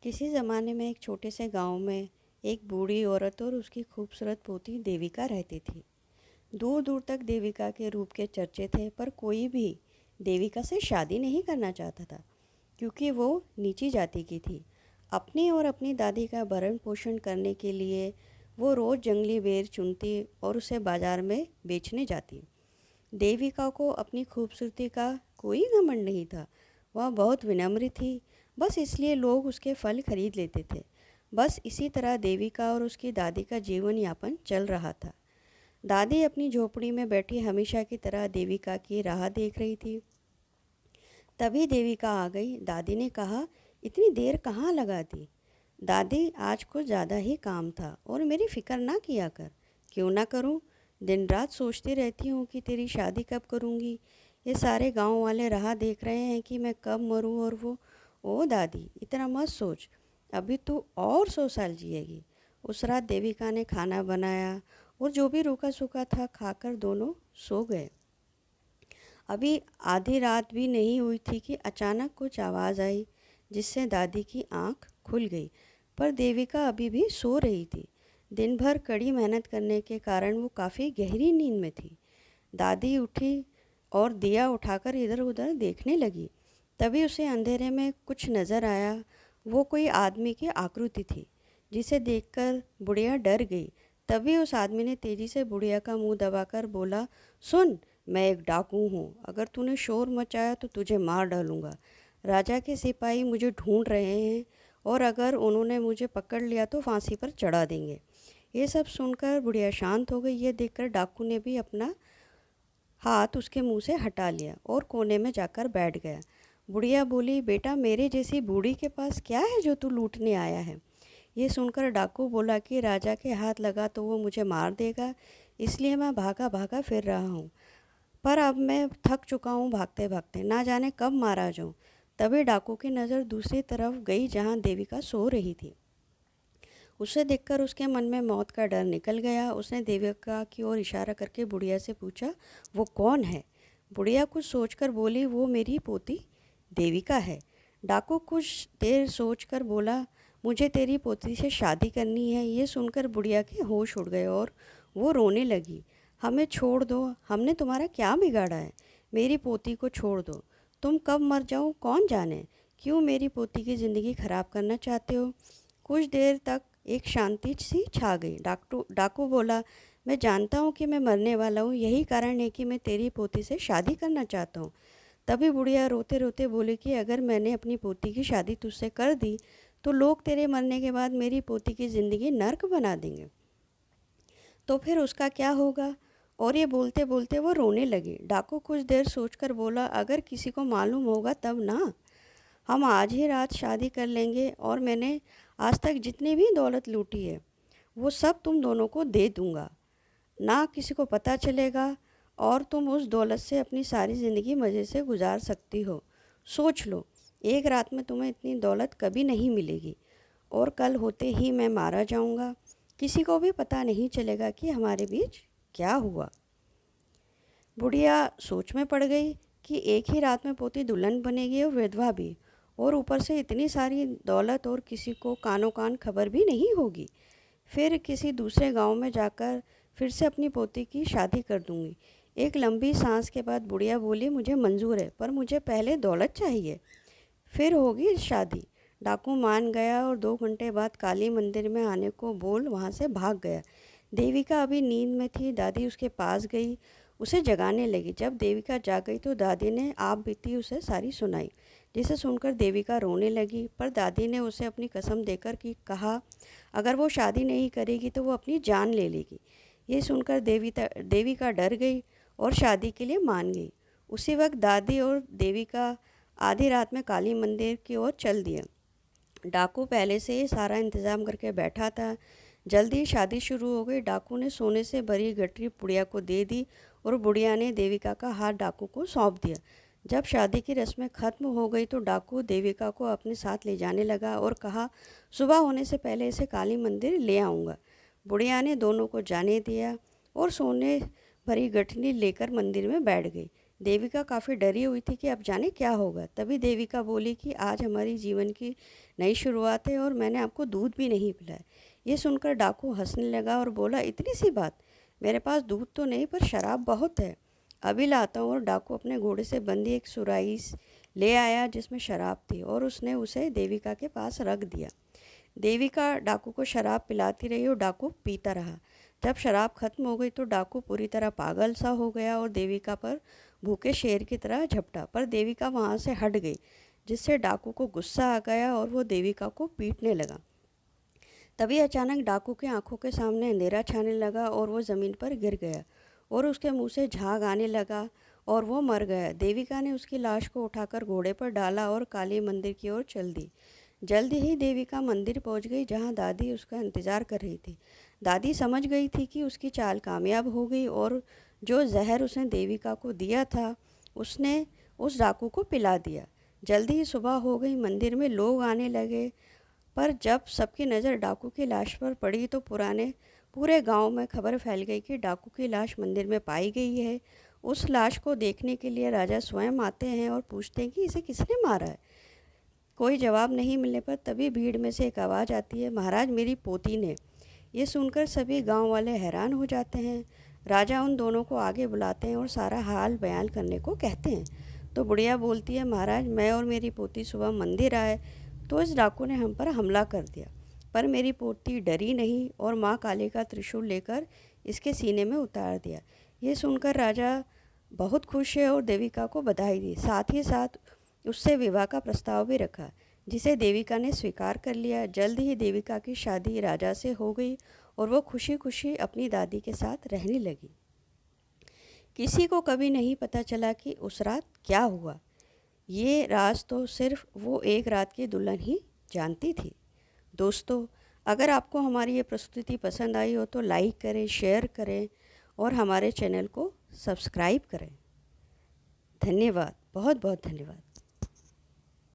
किसी ज़माने में एक छोटे से गांव में एक बूढ़ी औरत और उसकी खूबसूरत पोती देविका रहती थी। दूर दूर तक देविका के रूप के चर्चे थे, पर कोई भी देविका से शादी नहीं करना चाहता था, क्योंकि वो नीची जाति की थी। अपनी और अपनी दादी का भरण पोषण करने के लिए वो रोज़ जंगली बेर चुनती और उसे बाजार में बेचने जाती। देविका को अपनी खूबसूरती का कोई घमंड नहीं था। वह बहुत विनम्र थी, बस इसलिए लोग उसके फल खरीद लेते थे। बस इसी तरह देविका और उसकी दादी का जीवन यापन चल रहा था। दादी अपनी झोपड़ी में बैठी हमेशा की तरह देविका की राह देख रही थी। तभी देविका आ गई। दादी ने कहा, इतनी देर कहाँ लगा दी? दादी, आज कुछ ज़्यादा ही काम था और मेरी फ़िक्र ना किया कर। क्यों ना करूं? दिन रात सोचती रहती हूँ कि तेरी शादी कब करूँगी। ये सारे गांव वाले राह देख रहे हैं कि मैं कब मरूं। और वो, ओ दादी, इतना मत सोच, अभी तू और 100 साल जिएगी। उस रात देविका ने खाना बनाया और जो भी रूखा सूखा था खाकर दोनों सो गए। अभी आधी रात भी नहीं हुई थी कि अचानक कुछ आवाज़ आई, जिससे दादी की आंख खुल गई। पर देविका अभी भी सो रही थी। दिन भर कड़ी मेहनत करने के कारण वो काफ़ी गहरी नींद में थी। दादी उठी और दिया उठाकर इधर उधर देखने लगी। तभी उसे अंधेरे में कुछ नज़र आया। वो कोई आदमी की आकृति थी, जिसे देखकर बुढ़िया डर गई। तभी उस आदमी ने तेजी से बुढ़िया का मुंह दबाकर बोला, सुन, मैं एक डाकू हूँ। अगर तूने शोर मचाया तो तुझे मार डालूंगा। राजा के सिपाही मुझे ढूंढ रहे हैं और अगर उन्होंने मुझे पकड़ लिया तो फांसी पर चढ़ा देंगे। ये सब सुनकर बुढ़िया शांत हो गई। ये देखकर डाकू ने भी अपना हाथ उसके मुंह से हटा लिया और कोने में जाकर बैठ गया। बुढ़िया बोली, बेटा, मेरे जैसी बूढ़ी के पास क्या है जो तू लूटने आया है? ये सुनकर डाकू बोला कि राजा के हाथ लगा तो वो मुझे मार देगा, इसलिए मैं भागा भागा फिर रहा हूँ। पर अब मैं थक चुका हूँ भागते भागते, ना जाने कब मारा जाऊँ। तभी डाकू की नज़र दूसरी तरफ गई, जहाँ देविका सो रही थी। उसे देखकर उसके मन में मौत का डर निकल गया। उसने देविका की ओर इशारा करके बुढ़िया से पूछा, वो कौन है? बुढ़िया कुछ सोचकर बोली, वो मेरी पोती देविका है। डाकू कुछ देर सोचकर बोला, मुझे तेरी पोती से शादी करनी है। ये सुनकर बुढ़िया के होश उड़ गए और वो रोने लगी। हमें छोड़ दो, हमने तुम्हारा क्या बिगाड़ा है? मेरी पोती को छोड़ दो। तुम कब मर जाओ कौन जाने। क्यों मेरी पोती की ज़िंदगी खराब करना चाहते हो? कुछ देर तक एक शांति सी छा गई। डाकू बोला, मैं जानता हूँ कि मैं मरने वाला हूँ, यही कारण है कि मैं तेरी पोती से शादी करना चाहता हूँ। तभी बुढ़िया रोते रोते बोली कि अगर मैंने अपनी पोती की शादी तुझसे कर दी तो लोग तेरे मरने के बाद मेरी पोती की ज़िंदगी नर्क बना देंगे, तो फिर उसका क्या होगा? और ये बोलते बोलते वो रोने लगी। डाकू कुछ देर सोचकर बोला, अगर किसी को मालूम होगा तब ना। हम आज ही रात शादी कर लेंगे और मैंने आज तक जितनी भी दौलत लूटी है वो सब तुम दोनों को दे दूंगा। ना किसी को पता चलेगा और तुम उस दौलत से अपनी सारी ज़िंदगी मज़े से गुजार सकती हो। सोच लो, एक रात में तुम्हें इतनी दौलत कभी नहीं मिलेगी और कल होते ही मैं मारा जाऊंगा। किसी को भी पता नहीं चलेगा कि हमारे बीच क्या हुआ। बुढ़िया सोच में पड़ गई कि एक ही रात में पोती दुल्हन बनेगी और विधवा भी, और ऊपर से इतनी सारी दौलत, और किसी को कानों कान खबर भी नहीं होगी। फिर किसी दूसरे गांव में जाकर फिर से अपनी पोती की शादी कर दूंगी। एक लंबी सांस के बाद बुढ़िया बोली, मुझे मंजूर है, पर मुझे पहले दौलत चाहिए, फिर होगी शादी। डाकू मान गया और 2 घंटे बाद काली मंदिर में आने को बोल वहाँ से भाग गया। देविका अभी नींद में थी। दादी उसके पास गई, उसे जगाने लगी। जब देविका जाग गई तो दादी ने आप बीती उसे सारी सुनाई, जिसे सुनकर देविका रोने लगी। पर दादी ने उसे अपनी कसम देकर कि कहा, अगर वो शादी नहीं करेगी तो वो अपनी जान ले लेगी। ये सुनकर देविका डर गई और शादी के लिए मान गई। उसी वक्त दादी और देविका आधी रात में काली मंदिर की ओर चल दिए। डाकू पहले से ही सारा इंतज़ाम करके बैठा था। जल्दी शादी शुरू हो गई। डाकू ने सोने से भरी गठरी बुढ़िया को दे दी और बुढ़िया ने देविका का हाथ डाकू को सौंप दिया। जब शादी की रस्में ख़त्म हो गई तो डाकू देविका को अपने साथ ले जाने लगा और कहा, सुबह होने से पहले इसे काली मंदिर ले आऊँगा। बुढ़िया ने दोनों को जाने दिया और सोने भरी गठरी लेकर मंदिर में बैठ गई। देविका काफ़ी डरी हुई थी कि अब जाने क्या होगा। तभी देविका बोली कि आज हमारी जीवन की नई शुरुआत है और मैंने आपको दूध भी नहीं पिलाया। ये सुनकर डाकू हंसने लगा और बोला, इतनी सी बात, मेरे पास दूध तो नहीं पर शराब बहुत है, अभी लाता हूँ। और डाकू अपने घोड़े से बंधी एक सुराही ले आया जिसमें शराब थी और उसने उसे देविका के पास रख दिया। देविका डाकू को शराब पिलाती रही और डाकू पीता रहा। जब शराब खत्म हो गई तो डाकू पूरी तरह पागल सा हो गया और देविका पर भूखे शेर की तरह झपटा, पर देविका वहाँ से हट गई, जिससे डाकू को गुस्सा आ गया और वो देविका को पीटने लगा। तभी अचानक डाकू की आंखों के सामने अंधेरा छाने लगा और वो ज़मीन पर गिर गया और उसके मुंह से झाग आने लगा और वो मर गया। देविका ने उसकी लाश को उठाकर घोड़े पर डाला और काली मंदिर की ओर चल दी। जल्द ही देविका मंदिर पहुंच गई जहां दादी उसका इंतज़ार कर रही थी। दादी समझ गई थी कि उसकी चाल कामयाब हो गई और जो जहर उसने देविका को दिया था उसने उस डाकू को पिला दिया। जल्दी ही सुबह हो गई, मंदिर में लोग आने लगे, पर जब सबकी नज़र डाकू की लाश पर पड़ी तो पूरे गांव में खबर फैल गई कि डाकू की लाश मंदिर में पाई गई है। उस लाश को देखने के लिए राजा स्वयं आते हैं और पूछते हैं कि इसे किसने मारा है। कोई जवाब नहीं मिलने पर तभी भीड़ में से एक आवाज़ आती है, महाराज मेरी पोती ने। ये सुनकर सभी गांव वाले हैरान हो जाते हैं। राजा उन दोनों को आगे बुलाते हैं और सारा हाल बयान करने को कहते हैं। तो बुढ़िया बोलती है, महाराज मैं और मेरी पोती सुबह मंदिर आए तो इस डाकू ने हम पर हमला कर दिया, पर मेरी पोती डरी नहीं और माँ काली का त्रिशूल लेकर इसके सीने में उतार दिया। ये सुनकर राजा बहुत खुश है और देविका को बधाई दी, साथ ही साथ उससे विवाह का प्रस्ताव भी रखा, जिसे देविका ने स्वीकार कर लिया। जल्द ही देविका की शादी राजा से हो गई और वो खुशी खुशी अपनी दादी के साथ रहने लगी। किसी को कभी नहीं पता चला कि उस रात क्या हुआ। ये राज तो सिर्फ वो एक रात की दुल्हन ही जानती थी। दोस्तों, अगर आपको हमारी ये प्रस्तुति पसंद आई हो तो लाइक करें, शेयर करें और हमारे चैनल को सब्सक्राइब करें। धन्यवाद, बहुत बहुत धन्यवाद।